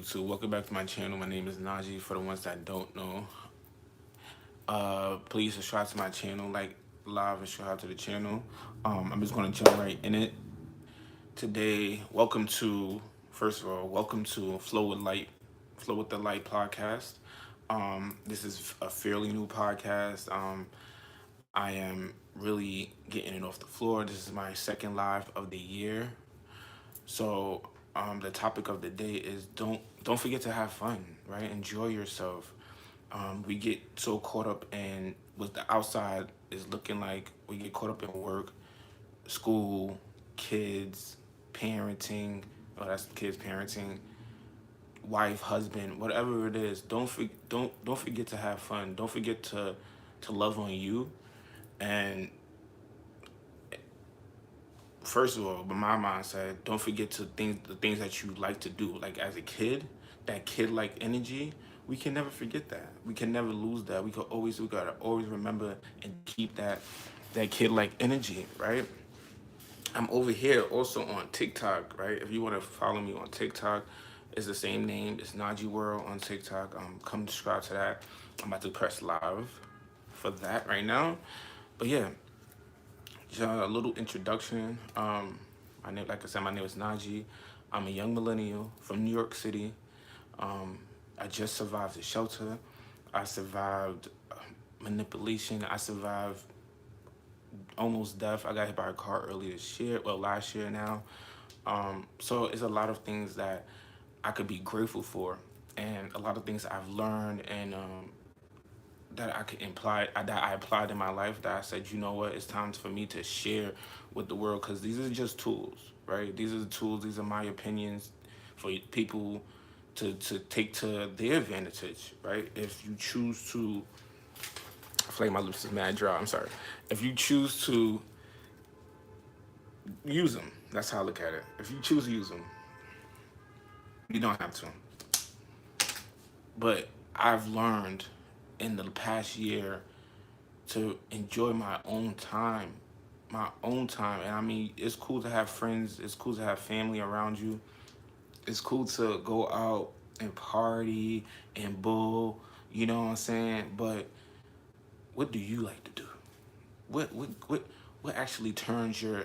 YouTube? Welcome back to my channel. My name is Najee. For the ones that don't know, please subscribe to my channel, like, live, and subscribe to the channel. I'm just gonna jump right in it today. First of all, welcome to Flow with Light, Flow with the Light podcast. This is a fairly new podcast. I am really getting it off the floor. This is my second live of the year. So the topic of the day is don't forget to have fun, right? Enjoy yourself. We get so caught up in what the outside is looking like. We get caught up in work, school, kids, parenting. Oh, that's kids parenting, wife, husband, whatever it is. Don't forget to have fun. Don't forget to love on you. And first of all, but my mindset, don't forget the things that you like to do. Like as a kid, that kid like energy, we can never forget that. We can never lose that. We gotta always remember and keep that kid like energy, right? I'm over here also on TikTok, right? If you want to follow me on TikTok, it's the same name. It's Najee World on TikTok. Come subscribe to that. I'm about to press live for that right now. But yeah, just a little introduction. My name, like I said, my name is Najee. I'm a young millennial from New York City. I just survived the shelter. I survived manipulation. I survived almost death. I got hit by a car earlier this year, well, last year now. So it's a lot of things that I could be grateful for, and a lot of things I've learned and that I applied in my life, that I said, you know what, it's time for me to share with the world, because these are just tools, right? These are the tools. These are my opinions for people to take to their advantage, right? If you choose to, I feel like my lips is mad dry. I'm sorry. If you choose to use them, that's how I look at it. If you choose to use them, you don't have to. But I've learned in the past year to enjoy my own time. And I mean, it's cool to have friends, it's cool to have family around you, it's cool to go out and party and bull, you know what I'm saying? But what do you like to do? What actually turns your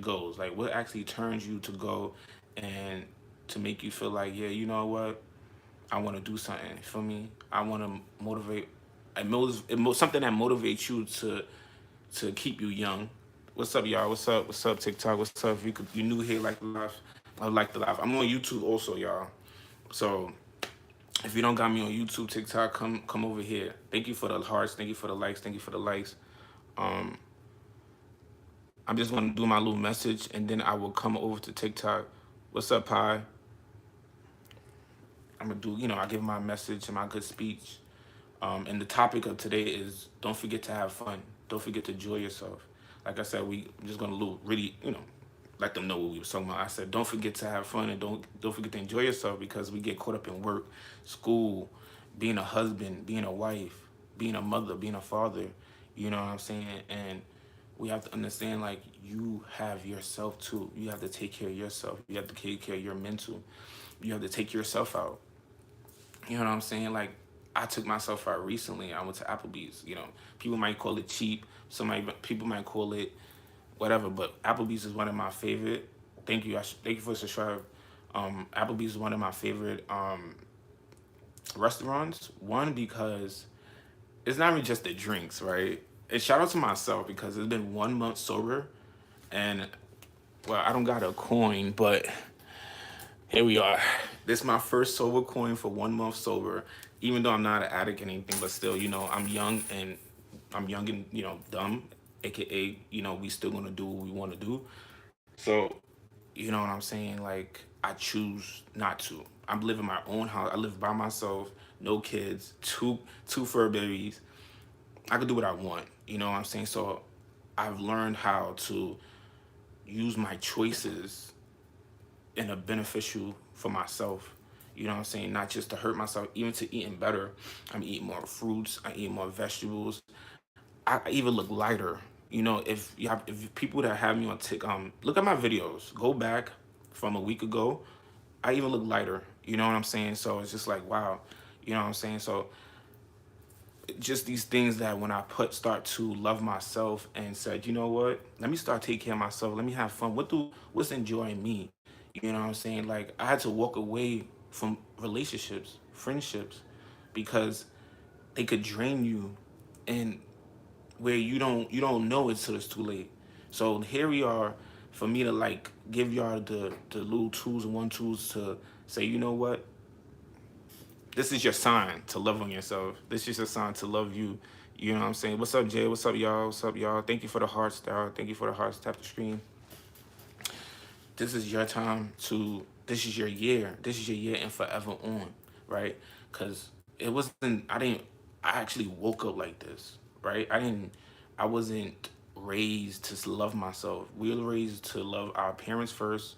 goals? Like, what actually turns you to go and to make you feel like, yeah, you know what, I want to do something for me. I want to motivate. Something that motivates you to keep you young. What's up, y'all? What's up? What's up, TikTok? What's up? If you new here, like the live, I like the live. I'm on YouTube also, y'all. So if you don't got me on YouTube, TikTok, come over here. Thank you for the hearts. Thank you for the likes. Thank you for the likes. Um, I'm just gonna do my little message, and then I will come over to TikTok. What's up, Pi? I'm gonna do, I give my message and my good speech. And the topic of today is don't forget to have fun. Don't forget to enjoy yourself. Like I said, I'm just gonna really, let them know what we were talking about. I said don't forget to have fun, and don't forget to enjoy yourself, because we get caught up in work, school, being a husband, being a wife, being a mother, being a father. You know what I'm saying? And we have to understand, like, you have yourself too. You have to take care of yourself. You have to take care of your mental. You have to take yourself out. You know what I'm saying? Like, I took myself out recently. I went to Applebee's. People might call it cheap. People might call it whatever, but Applebee's is one of my favorite. Thank you. Thank you for subscribing. Applebee's is one of my favorite restaurants. One, because it's not even just the drinks, right? And shout out to myself, because it's been 1 month sober, and well, I don't got a coin, but here we are. This is my first sober coin for 1 month sober. Even though I'm not an addict or anything, but still, I'm young and dumb, aka we still gonna do what we want to do. So you know what I'm saying? Like, I choose not to. I'm living my own house. I live by myself, no kids, two fur babies. I can do what I want. You know what I'm saying? So I've learned how to use my choices in a beneficial for myself. You know what I'm saying? Not just to hurt myself, even to eating better. I'm eating more fruits. I eat more vegetables. I even look lighter. If people that have me on look at my videos. Go back from a week ago. I even look lighter. You know what I'm saying? So it's just like, wow. You know what I'm saying? So just these things that when I start to love myself and said, you know what, let me start taking care of myself. Let me have fun. What's enjoying me? You know what I'm saying? Like I had to walk away from relationships, friendships, because they could drain you, and where you don't know it till it's too late. So here we are, for me to like give y'all the little tools and one tools to say, you know what, this is your sign to love on yourself. This is your sign to love you. You know what I'm saying? What's up, Jay? What's up, y'all? What's up, y'all? Thank you for the hearts, dog. Thank you for the hearts. Tap the screen. This is your time to. This is your year. This is your year and forever on, right? Because it wasn't. I didn't. I actually woke up like this, right? I didn't. I wasn't raised to love myself. We were raised to love our parents first,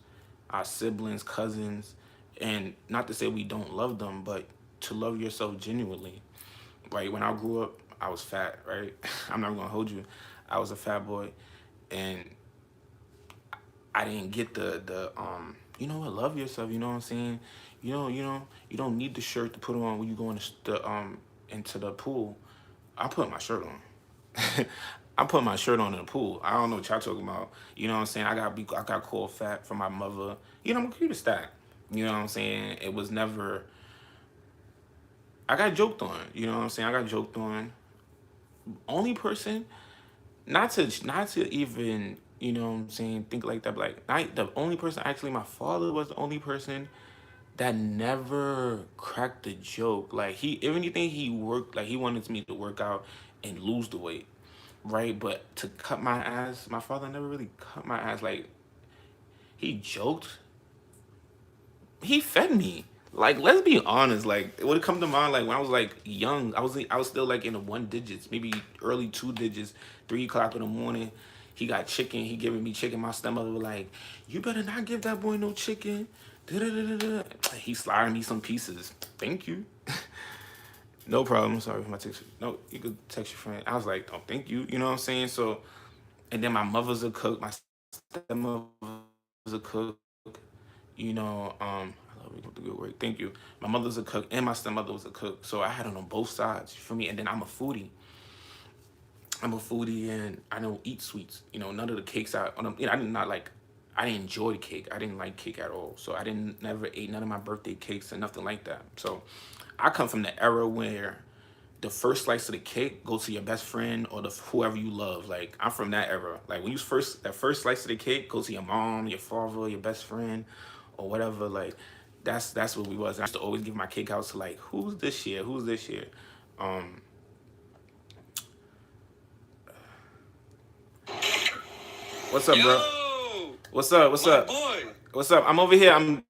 our siblings, cousins, and not to say we don't love them, but to love yourself genuinely. Right? When I grew up, I was fat, right? I'm not gonna hold you. I was a fat boy, and I didn't get the you know what, love yourself. You know what I'm saying? You don't need the shirt to put on when you go into the pool. I put my shirt on. I put my shirt on in the pool. I don't know what y'all talking about. You know what I'm saying? I got called fat from my mother. You know, I'm cute as that. You know what I'm saying? It was never. I got joked on. You know what I'm saying? I got joked on. Only person, not to even, you know what I'm saying, think like that, but like the only person, actually my father was the only person that never cracked the joke. Like he, if anything, he worked, like he wanted me to work out and lose the weight, right? But to cut my ass, my father never really cut my ass. Like he joked, he fed me. Like let's be honest. Like it would come to mind. Like when I was like young, I was still like in the one digits, maybe early two digits. 3 o'clock in the morning, he got chicken. He giving me chicken. My stepmother was like, "You better not give that boy no chicken." Da-da-da-da-da. He sliding me some pieces. Thank you. No problem. Sorry for my text. No, you could text your friend. I was like, "Oh, thank you." You know what I'm saying? So, and then my mother's a cook. My stepmother was a cook. You know, I love you with the good work. Thank you. My mother's a cook and my stepmother was a cook. So I had it on both sides for me. And then I'm a foodie. I'm a foodie and I don't eat sweets. You know, none of the cakes I did not like, I didn't enjoy cake. I didn't like cake at all. So I didn't never ate none of my birthday cakes and nothing like that. So I come from the era where the first slice of the cake go to your best friend or the whoever you love. Like I'm from that era. Like when you that first slice of the cake go to your mom, your father, your best friend, or whatever. Like that's what we was. I used to always give my cake out to like, who's this year? Who's this year? Um, what's up, bro? Yo, What's up? What's my up? boy. What's up? I'm over here. I'm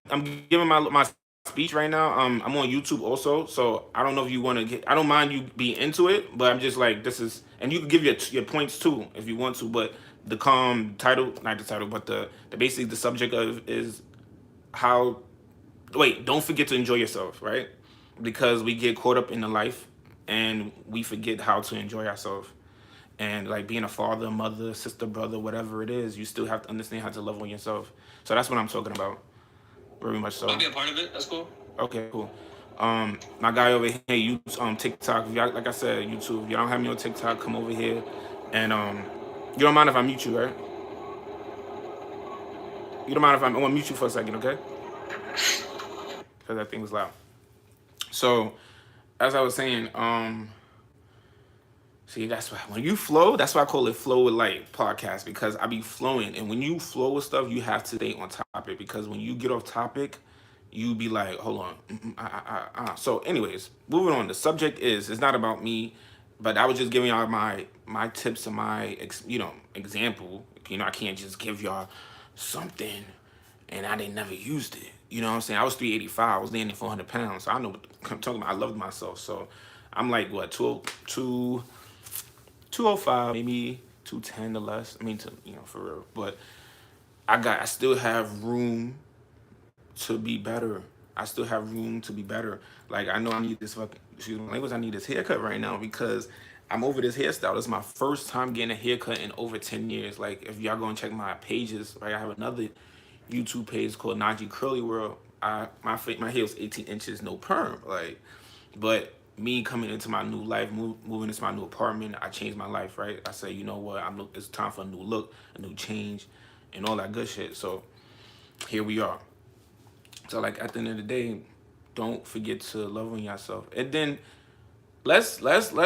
giving my speech right now. I'm on YouTube also, so I don't know if you want to get. I don't mind you be into it, but I'm just like this is, and you can give your points too if you want to. But the title, not the title, but the basically the subject of is how. Wait, don't forget to enjoy yourself, right? Because we get caught up in the life, and we forget how to enjoy ourselves. And like being a father, mother, sister, brother, whatever it is, you still have to understand how to love on yourself. So that's what I'm talking about. Very much I'll so. be a part of it. That's cool. Okay, cool. My guy over here, you TikTok. If y'all, like I said, YouTube. If y'all don't have me on TikTok, come over here, and you don't mind if I mute you, right? You don't mind if I want to mute you for a second, okay? Because that thing was loud. So, as I was saying, see, that's why when you flow, that's why I call it Flow with Light podcast, because I be flowing. And when you flow with stuff, you have to stay on topic, because when you get off topic, you be like, hold on. So, anyways, moving on. The subject it's not about me, but I was just giving y'all my tips and my example. You know, I can't just give y'all something and I didn't never used it. You know what I'm saying? I was 385. I was landing 400 pounds. So I know what I'm talking about. I loved myself. So I'm like, what, 205, maybe 210 or less. I mean, for real. But I still have room to be better. I still have room to be better. Like I know I need this fucking, excuse my language, I need this haircut right now because I'm over this hairstyle. This is my first time getting a haircut in over 10 years. Like if y'all go and check my pages, right? I have another YouTube page called Najee Curly World. My heel's 18 inches, no perm. Like, but me coming into my new life, moving into my new apartment, I changed my life, right? I say, you know what? It's time for a new look, a new change, and all that good shit. So here we are. So like at the end of the day, don't forget to love on yourself. And then let's call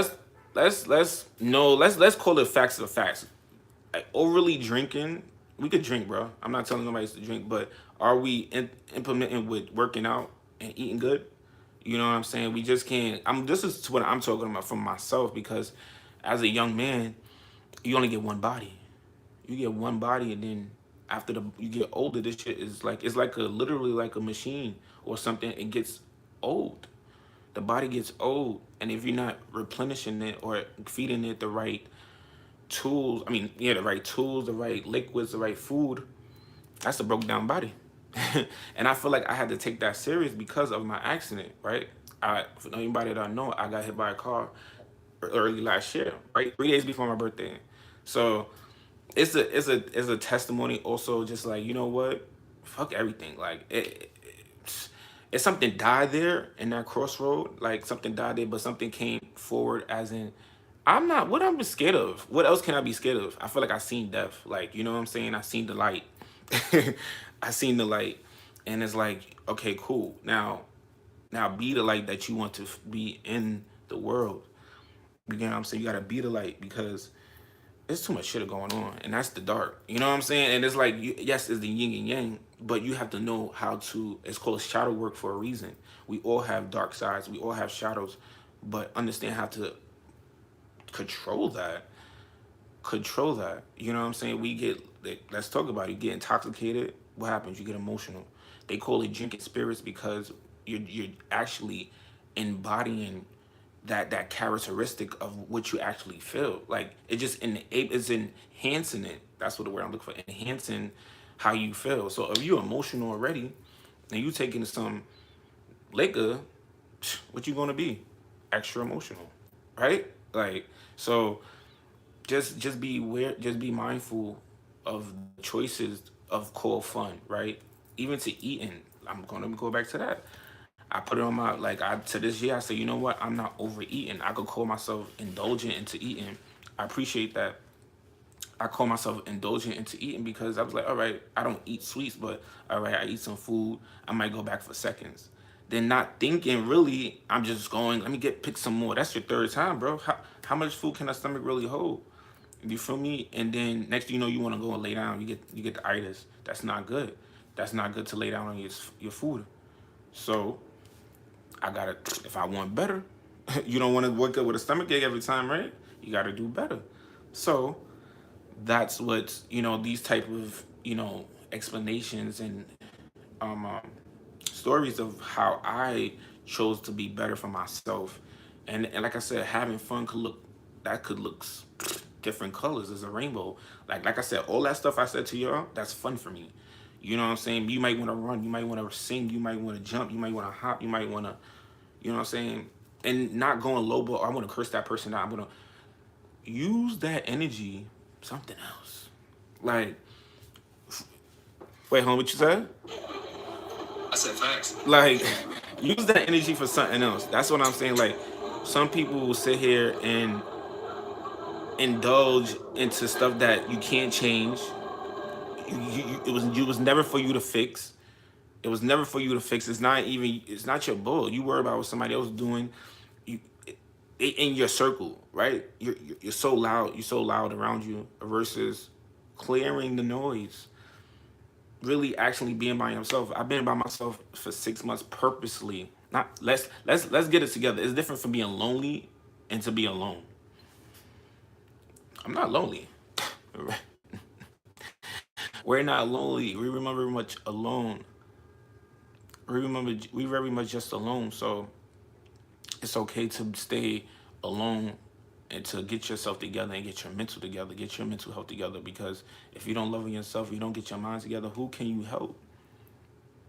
it facts of facts. Like, overly drinking, we could drink, bro. I'm not telling nobody to drink, but are we implementing with working out and eating good? You know what I'm saying? We just can't. This is what I'm talking about from myself, because as a young man, you only get one body. You get one body, and then after you get older, this shit is like, it's like literally like a machine or something. It gets old. The body gets old, and if you're not replenishing it or feeding it the right tools, the right tools, the right liquids, the right food, that's a broke down body. And I feel like I had to take that serious because of my accident, right? For anybody that I know, I got hit by a car early last year, right? 3 days before my birthday. So it's a testimony also, just like, you know what? Fuck everything. Like it's something died there in that crossroad. Like something died there, but something came forward, as in, what I'm scared of. What else can I be scared of? I feel like I seen death. Like, you know what I'm saying? I seen the light. I seen the light. And it's like, okay, cool. Now be the light that you want to be in the world. You know what I'm saying? You gotta be the light, because there's too much shit going on, and that's the dark. You know what I'm saying? And it's like, yes, it's the yin and yang, but you have to know how to. It's called shadow work for a reason. We all have dark sides. We all have shadows, but understand how to control that. Control that. You know what I'm saying? Let's talk about it. You get intoxicated. What happens? You get emotional. They call it drinking spirits, because you're actually embodying that characteristic of what you actually feel. Like it's enhancing it. That's what the word I'm looking for. Enhancing how you feel. So if you're emotional already and you taking some liquor, what you gonna be? Extra emotional, right? Like, so just be aware, just be mindful of choices of called fun, right? Even to eating. I'm gonna go back to that. I put it on my, like, to this year, I say, you know what? I'm not overeating. I could call myself indulgent into eating. I appreciate that. I call myself indulgent into eating, because I was like, all right, I don't eat sweets, but all right, I eat some food. I might go back for seconds. Then not thinking, really, I'm just going, let me pick some more. That's your third time, bro. How much food can a stomach really hold? You feel me? And then next thing you know, you want to go and lay down. You get the itis. That's not good. That's not good to lay down on your food. So I gotta, if I want better, you don't want to wake up with a stomach ache every time, right? You gotta do better. So that's what, these type of, explanations and um, um, stories of how I chose to be better for myself. And like I said, having fun could look different colors as a rainbow. Like I said, all that stuff I said to y'all, that's fun for me. You know what I'm saying? You might want to run, you might want to sing, you might want to jump, you might want to hop, you might want to, you know what I'm saying? And not going low, but I want to curse that person out. I'm going to use that energy something else. Like, wait, hon, what you said? I said facts. Like, use that energy for something else. That's what I'm saying. Like, some people will sit here and indulge into stuff that you can't change. It was never for you to fix. It was never for you to fix. It's not your bull. You worry about what somebody else is doing. You in your circle, right? You're so loud. You're so loud around you versus clearing the noise. Really, actually being by yourself. I've been by myself for 6 months purposely. Not let's get it together. It's different from being lonely and to be alone. I'm not lonely. We're not lonely. We remember very much alone. We very much just alone. So it's okay to stay alone and to get yourself together and get your mental together, get your mental health together. Because if you don't love yourself, you don't get your mind together, who can you help?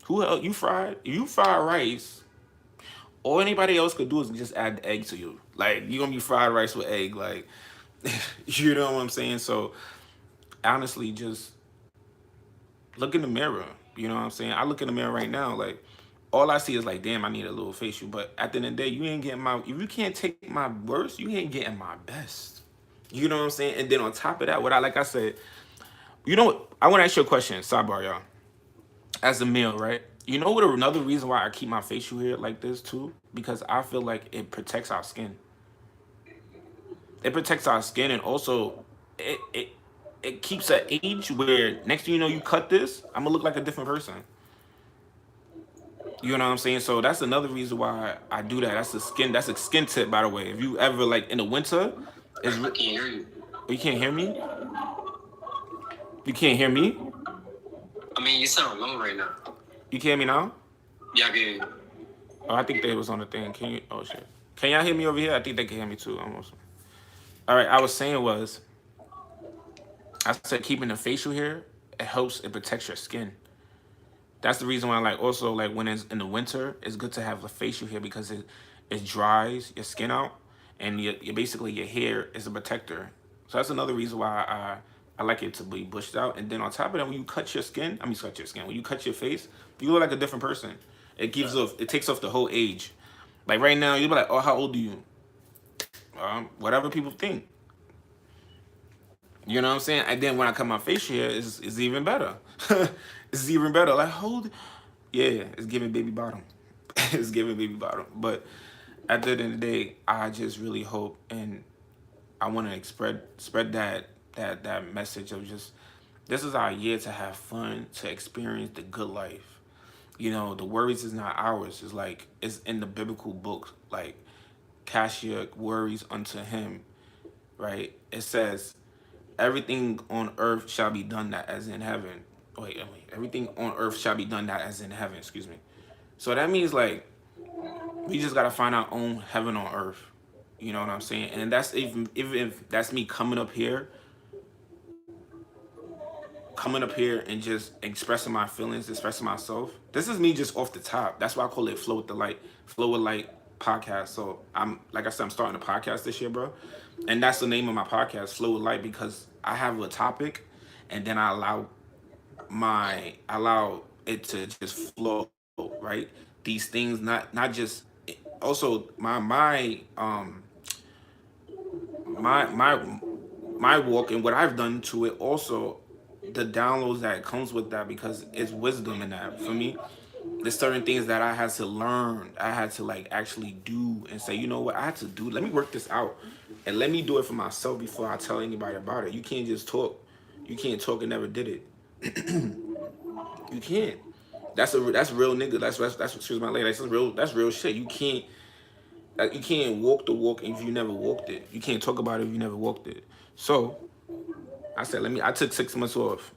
Who help you fry rice? All anybody else could do is just add the egg to you. Like, you're gonna be fried rice with egg, like you know what I'm saying? So honestly, just look in the mirror. You know what I'm saying? I look in the mirror right now, like, all I see is like, damn, I need a little facial. But at the end of the day, you ain't getting my. If you can't take my worst, you ain't getting my best. You know what I'm saying? And then on top of that, what I like I said, you know what? I want to ask you a question, sidebar, y'all. As a male, right? You know what? Another reason why I keep my facial hair like this too, because I feel like it protects our skin. It protects our skin, and also it keeps an age where next thing you know, you cut this, I'm gonna look like a different person. You know what I'm saying? So that's another reason why I do that. That's a skin. That's a skin tip, by the way. If you ever like in the winter, I is can't hear you. you can't hear me. You can't hear me. I mean, you sound low right now. You can hear me now. Yeah, I can hear you. Oh, I think they was on the thing. Can you? Oh shit. Can y'all hear me over here? I think they can hear me too. Almost. All right. I was saying was I said keeping the facial hair, it helps. It protects your skin. That's the reason why, like, also like when it's in the winter, it's good to have a facial hair because it dries your skin out, and you basically your hair is a protector. So that's another reason why I like it to be bushed out. And then on top of that, when you cut your skin, I mean, cut your skin. When you cut your face, you look like a different person. It gives off, it takes off the whole age. Like right now, you'll be like, oh, how old are you? Whatever people think. You know what I'm saying? And then when I cut my facial hair, it's even better. It's even better. Like, hold, yeah, it's giving baby bottom. It's giving baby bottom. But at the end of the day, I just really hope and I want to spread that message of just this is our year to have fun, to experience the good life. You know, the worries is not ours. It's like it's in the biblical book. Like, cast your worries unto him, right? It says everything on earth shall be done that as in heaven. Wait, everything on earth shall be done that as in heaven. Excuse me. So that means like we just gotta find our own heaven on earth. You know what I'm saying? And that's even if that's me coming up here and just expressing my feelings, expressing myself. This is me just off the top. That's why I call it Flow with the Light, Flow with Light podcast. So I'm like I said, I'm starting a podcast this year, bro. And that's the name of my podcast, Flow with Light, because I have a topic and then I allow it to just flow, right? These things not just also my my walk and what I've done to it also the downloads that comes with that because it's wisdom in that for me. There's certain things that I had to learn. I had to like actually do and say, you know what, I had to do. Let me work this out and let me do it for myself before I tell anybody about it. You can't just talk. You can't talk and never did it. You can't. That's real nigga. That's excuse my lady. That's real shit. You can't walk the walk if you never walked it. You can't talk about it if you never walked it. So I said, I took 6 months off.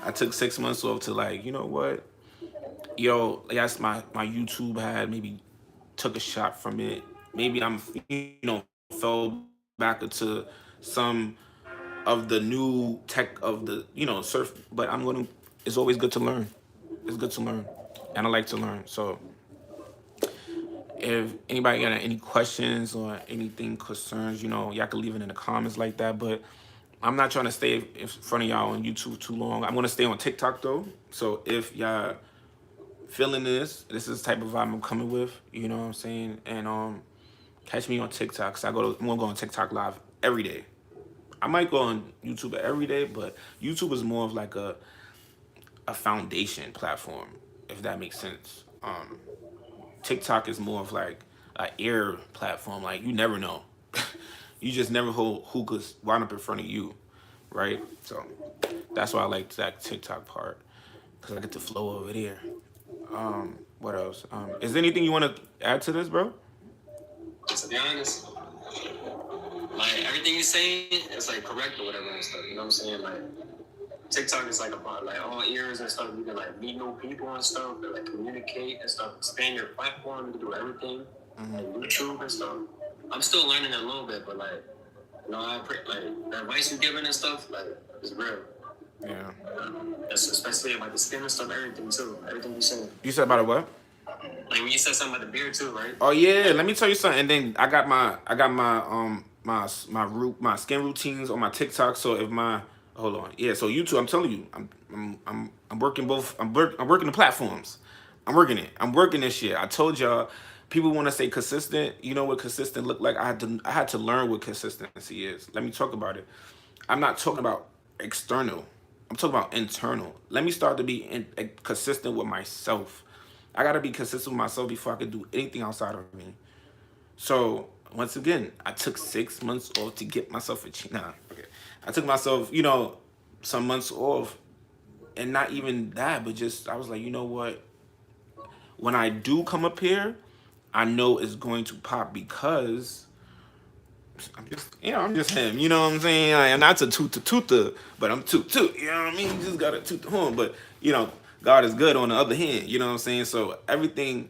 I took 6 months off to like, you know what? Yo, yes, my YouTube had maybe took a shot from it. Maybe I'm, fell back into some of the new tech of the, surf. But it's always good to learn. It's good to learn. And I like to learn. So if anybody got any questions or anything concerns, y'all can leave it in the comments like that. But I'm not trying to stay in front of y'all on YouTube too long. I'm gonna stay on TikTok though. So if y'all feeling this is the type of vibe I'm coming with. You know what I'm saying? And catch me on TikTok. Cause I'm gonna go on TikTok live every day. I might go on YouTube every day, but YouTube is more of like a foundation platform, if that makes sense. TikTok is more of like an air platform. Like you never know. You just never know who could wind up in front of you, right? So that's why I like that TikTok part because I get to flow over there. What else? Is there anything you want to add to this, bro? To be honest, like everything you're saying is like correct or whatever and stuff. You know what I'm saying? Like TikTok is like about like all ears and stuff. You can like meet new people and stuff, and like communicate and stuff, expand your platform to do everything, like YouTube and stuff. I'm still learning a little bit, but like, like the advice you're giving and stuff, like, is real. Yeah. That's especially about the skin and stuff, everything too. Everything you said. You said about a what? Like when you said something about the beard too, right? Oh yeah, let me tell you something. And then I got my my skin routines on my TikTok. So if hold on, yeah. So YouTube, I'm telling you, I'm working both. I'm working the platforms. I'm working it. I'm working this shit. I told y'all, people want to say consistent. You know what consistent look like? I had to learn what consistency is. Let me talk about it. I'm not talking about external. I'm talking about internal. Let me start to be consistent with myself. I gotta be consistent with myself before I can do anything outside of me. So once again, I took 6 months off to get myself a nah. Okay, I took myself, some months off, and not even that, but just I was like, you know what? When I do come up here, I know it's going to pop because I'm just him. You know what I'm saying? I'm not to toot the toother, but I'm toot. You know what I mean? You just gotta toot the horn. But God is good on the other hand. You know what I'm saying? So everything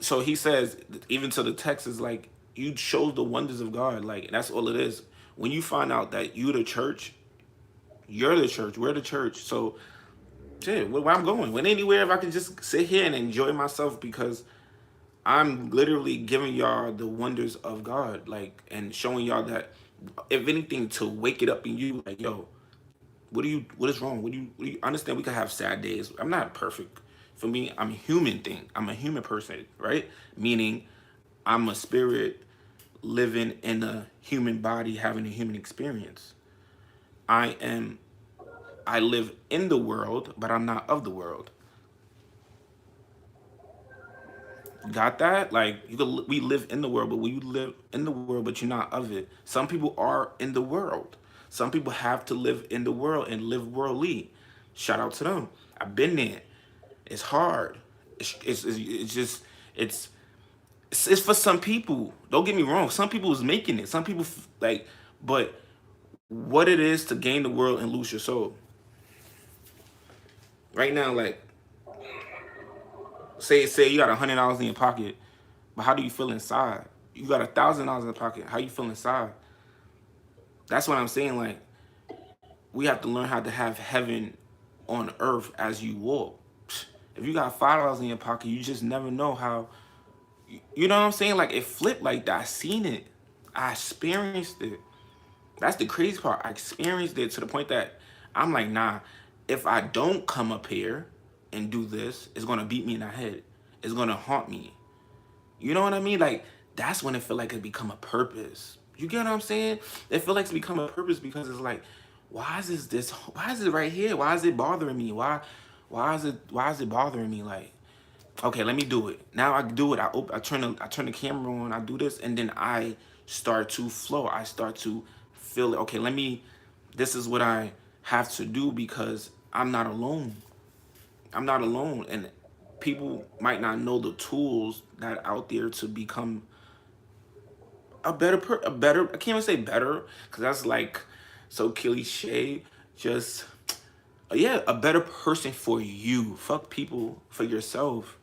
so he says, even to the text is like, you show the wonders of God. Like, that's all it is. When you find out that you're the church, we're the church. So shit, where I'm going, when anywhere, if I can just sit here and enjoy myself, because I'm literally giving y'all the wonders of God, like, and showing y'all that, if anything, to wake it up in you, like, yo, what is wrong? What do you understand? We could have sad days. I'm not perfect. For me, I'm a human thing. I'm a human person, right? Meaning, I'm a spirit living in a human body, having a human experience. I am. I live in the world, but I'm not of the world. Got that? Like, we live in the world, but you live in the world, but you're not of it. Some people are in the world. Some people have to live in the world and live worldly. Shout out to them. I've been there. It's hard. It's just it's it's for some people. Don't get me wrong. Some people is making it. Some people like, but what it is to gain the world and lose your soul. Right now, like, say you got $100 in your pocket, but how do you feel inside? You got $1,000 in the pocket. How you feel inside? That's what I'm saying. Like, we have to learn how to have heaven on earth as you walk. If you got $5 in your pocket, you just never know how. You know what I'm saying? Like, it flipped like that. I seen it. I experienced it. That's the crazy part. I experienced it to the point that I'm like, nah, if I don't come up here and do this, it's gonna beat me in the head. It's gonna haunt me. You know what I mean? Like, that's when it feel like it become a purpose. You get what I'm saying? It feel like it's become a purpose, because it's like, why is it right here? Why is it bothering me? Why is it bothering me? Like, okay, let me do it. Now I do it. I turn the camera on, I do this, and then I start to flow. I start to feel it. Okay, this is what I have to do, because I'm not alone. I'm not alone. And people might not know the tools that are out there to become a better, I can't even say better, because that's like so cliche. Just, yeah, a better person for you. Fuck people, for yourself.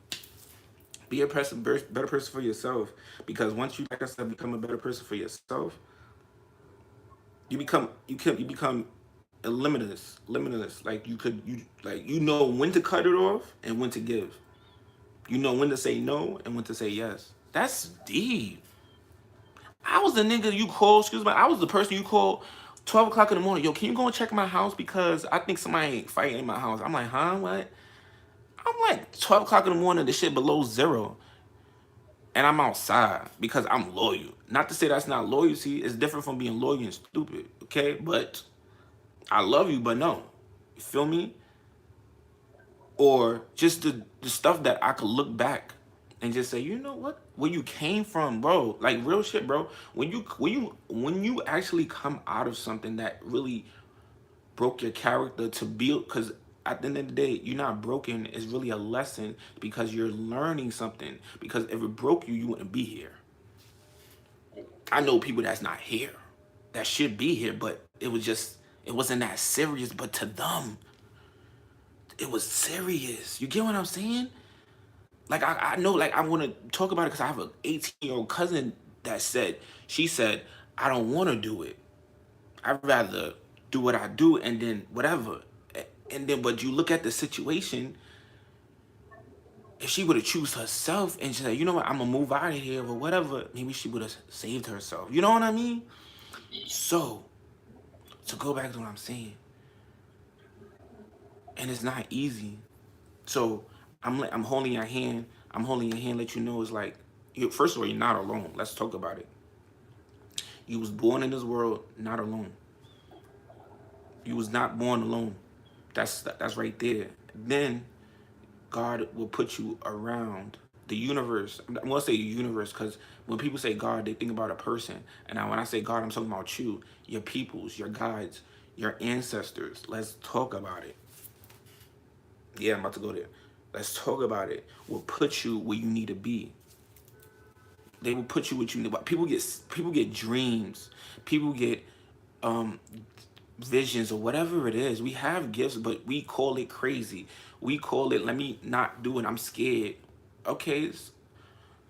Be a better person for yourself. Because once you, like I said, become a better person for yourself, you become limitless. Like, you know when to cut it off and when to give. You know when to say no and when to say yes. That's deep. I was the nigga you called, excuse me, I was the person you called 12 o'clock in the morning. Yo, can you go and check my house? Because I think somebody ain't fighting in my house. I'm like, huh? What? I'm like 12 o'clock in the morning, the shit below zero. And I'm outside because I'm loyal. Not to say that's not loyalty. It's different from being loyal and stupid, okay? But I love you, but no. You feel me? Or just the stuff that I could look back and just say, you know what? Where you came from, bro. Like, real shit, bro. When you actually come out of something that really broke your character to build, because at the end of the day, you're not broken. It's really a lesson, because you're learning something. Because if it broke you, you wouldn't be here. I know people that's not here, that should be here, but it wasn't that serious. But to them, it was serious. You get what I'm saying? Like, I know, like, I want to talk about it because I have an 18-year-old cousin that she said, I don't want to do it. I'd rather do what I do and then whatever. And then, but you look at the situation, if she would have choose herself and she said, you know what, I'm going to move out of here or whatever, maybe she would have saved herself. You know what I mean? So, to go back to what I'm saying, and it's not easy So I'm holding your hand. I'm holding your hand. Let you know it's like, first of all, you're not alone. Let's talk about it. You was born in this world not alone. You was not born alone. That's right there. Then God will put you around the universe. I'm gonna say universe because when people say God, they think about a person. And now when I say God, I'm talking about you, your peoples, your guides, your ancestors. Let's talk about it. Yeah, I'm about to go there. Let's talk about it. Will put you where you need to be. They will put you what you need. People get dreams. People get um visions or whatever it is. We have gifts, but we call it crazy. We call it, let me not do it. I'm scared. Okay.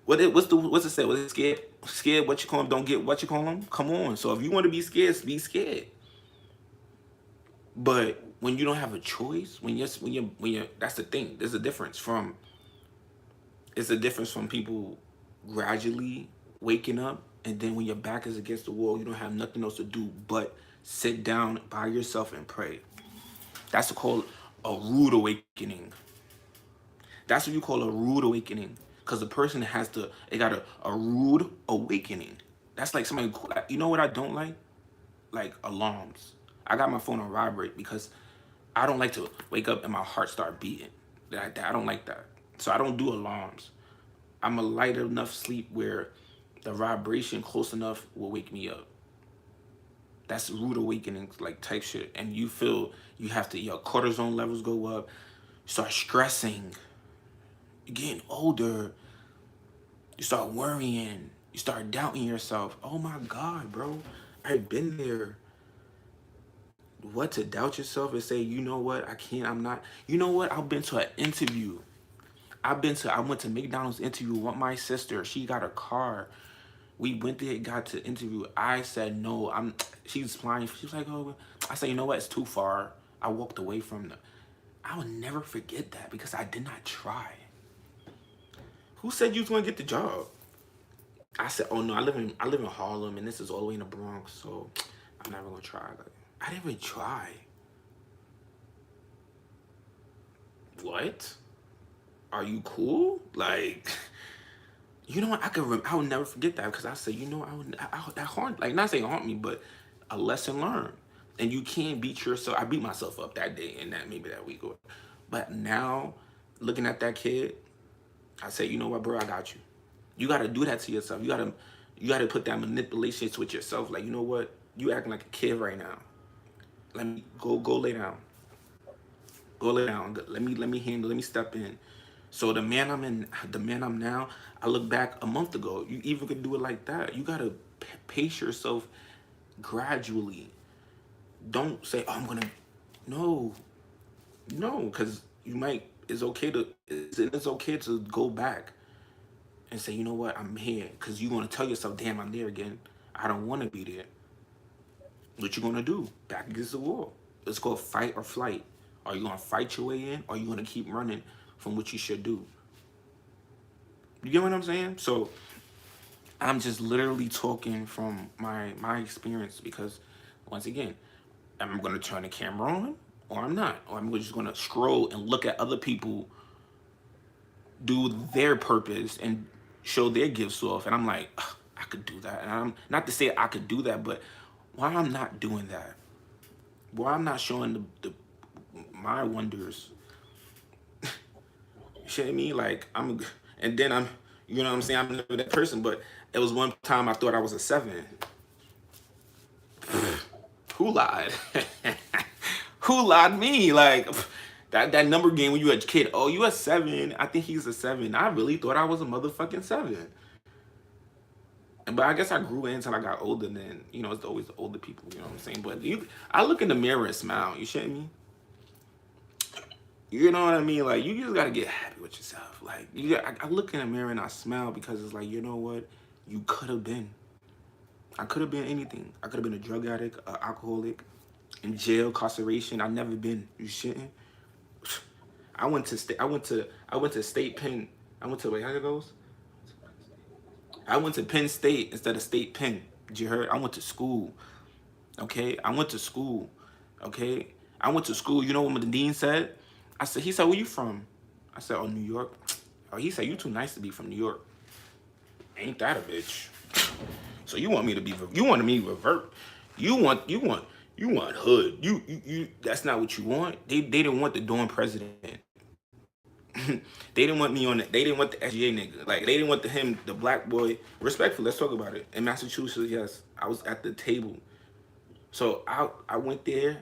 What's it say? What's it scared? Scared what you call them, don't get what you call them? Come on. So if you want to be scared, be scared. But when you don't have a choice, when you're that's the thing. There's a difference from it's a difference from people gradually waking up, and then when your back is against the wall, you don't have nothing else to do but sit down by yourself and pray. That's called a rude awakening. That's what you call a rude awakening. Because the person they got a rude awakening. That's like somebody, you know what I don't like? Like alarms. I got my phone on vibrate because I don't like to wake up and my heart start beating. I don't like that. So I don't do alarms. I'm a light enough sleep where the vibration close enough will wake me up. That's rude awakening like type shit. And you feel your cortisone levels go up, you start stressing, you're getting older, you start worrying, you start doubting yourself. Oh my God, bro, I've been there. What, to doubt yourself and say, you know what, I can't, I'm not. You know what, I've been to an interview. I went to McDonald's interview with my sister. She got a car. We went there, got to interview. I said no. She's flying. She was like, oh. I said, you know what? It's too far. I walked away from the. I will never forget that because I did not try. Who said you was gonna get the job? I said, oh no, I live in Harlem and this is all the way in the Bronx, so I'm never gonna try. Like, I didn't even try. What? Are you cool? Like, you know what? I would never forget that because I said, you know, that haunt, like, not saying haunt me, but a lesson learned. And you can't beat yourself. I beat myself up that day and maybe that week. But now, looking at that kid, I say, you know what, bro, I got you. You got to do that to yourself. You got to put that manipulation with yourself. Like, you know what? You acting like a kid right now. Let me go lay down. Go lay down. Let me step in. So the man I'm now, I look back a month ago. You even could do it like that. You gotta pace yourself gradually. Don't say, oh, I'm gonna, no, because you might, it's okay to go back and say, you know what, I'm here. Because you're gonna tell yourself, damn, I'm there again. I don't wanna be there. What you gonna do? Back against the wall. It's called fight or flight. Are you gonna fight your way in, or are you gonna keep running from what you should do? You get what I'm saying? So I'm just literally talking from my experience because once again, I'm gonna turn the camera on or I'm not. Or I'm just gonna scroll and look at other people do their purpose and show their gifts off. And I'm like, "Ugh, I could do that. And I'm not to say I could do that, but why I'm not doing that? Why I'm not showing my wonders? You shitting me? Like and then you know what I'm saying? I'm never that person, but it was one time I thought I was a 7. Who lied? Who lied to me? Like that number game when you were a kid. Oh, you a 7? I think he's a 7. I really thought I was a motherfucking 7. But I guess I grew in until I got older. Then you know it's always the older people. You know what I'm saying? But I look in the mirror and smile. You shitting me? You know what I mean? Like, you just gotta get happy with yourself. Like, I look in the mirror and I smile because it's like, you know what? You could have been. I could have been anything. I could have been a drug addict, an alcoholic, in jail, incarceration. I've never been. You shitting? I went to state pen. Wait, how it goes? I went to Penn State instead of State Penn. Did you heard? I went to school. Okay? I went to school. Okay? I went to school. You know what the dean said? He said, where you from? I said, oh, New York. Oh, he said, you too nice to be from New York. Ain't that a bitch? So you want me to be? You want me to revert? You want hood? You. That's not what you want. They didn't want the Dorm president. They didn't want me on it. They didn't want the SGA nigga. Like they didn't want the black boy. Respectfully, let's talk about it. In Massachusetts, yes, I was at the table. So I went there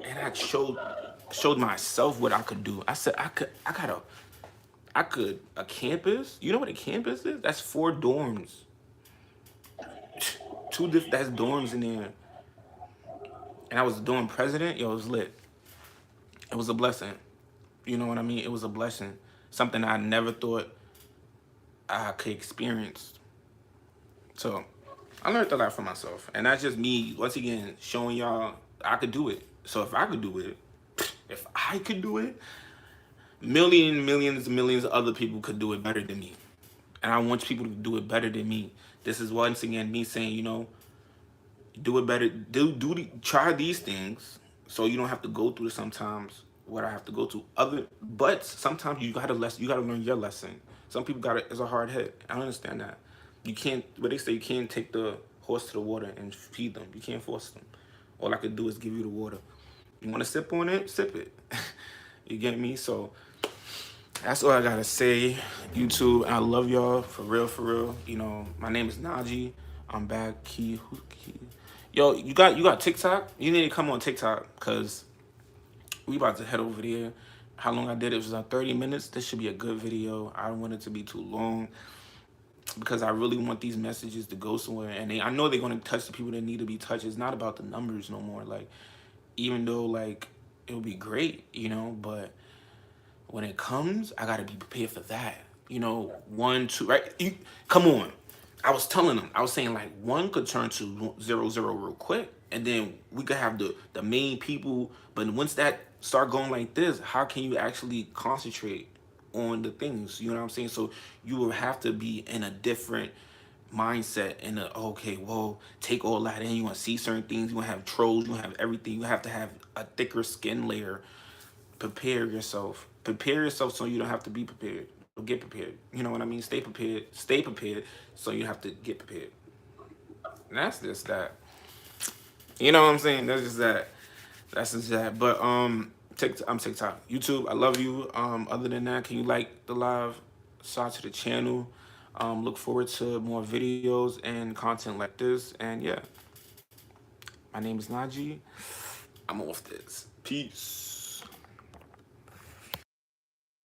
and I showed myself what I could do. I said I could a campus. You know what a campus is? That's 4 dorms. That's dorms in there. And I was dorm president. Yo, it was lit. It was a blessing. You know what I mean? It was a blessing. Something I never thought I could experience. So I learned a lot from myself. And that's just me, once again, showing y'all I could do it. So if I could do it, millions of other people could do it better than me. And I want people to do it better than me. This is once again me saying, you know, do it better. Try these things so you don't have to go through sometimes what I have to go to. But sometimes you gotta learn your lesson. Some people it's a hard head. I understand that. You can't. But they say you can't take the horse to the water and feed them. You can't force them. All I could do is give you the water. You want to sip on it? Sip it. You get me? So that's all I gotta say. YouTube, I love y'all for real. You know, my name is Najee. I'm back. Key. Yo, you got TikTok? You need to come on TikTok because we about to head over there. How long I did it was 30 minutes. This should be a good video. I don't want it to be too long because I really want these messages to go somewhere. And I know they're going to touch the people that need to be touched. It's not about the numbers no more. Like, even though, like, it would be great, you know, but when it comes, I got to be prepared for that. You know, 1, 2, right? Come on. I was telling them, I was saying like 1 could turn to 0, 0 real quick. And then we could have the main people. But once that start going like this, how can you actually concentrate on the things? You know what I'm saying? So you will have to be in a different mindset and okay, well, take all that in. You want to see certain things. You want to have trolls. You want to have everything. You have to have a thicker skin layer. Prepare yourself so you don't have to be prepared. Get prepared. You know what I mean? Stay prepared so you have to get prepared. And that's just that. You know what I'm saying? That's just that. But I'm TikTok. YouTube, I love you. Other than that, can you like the live? Subscribe to the channel. Look forward to more videos and content like this. And yeah, my name is Najee. I'm off this. Peace.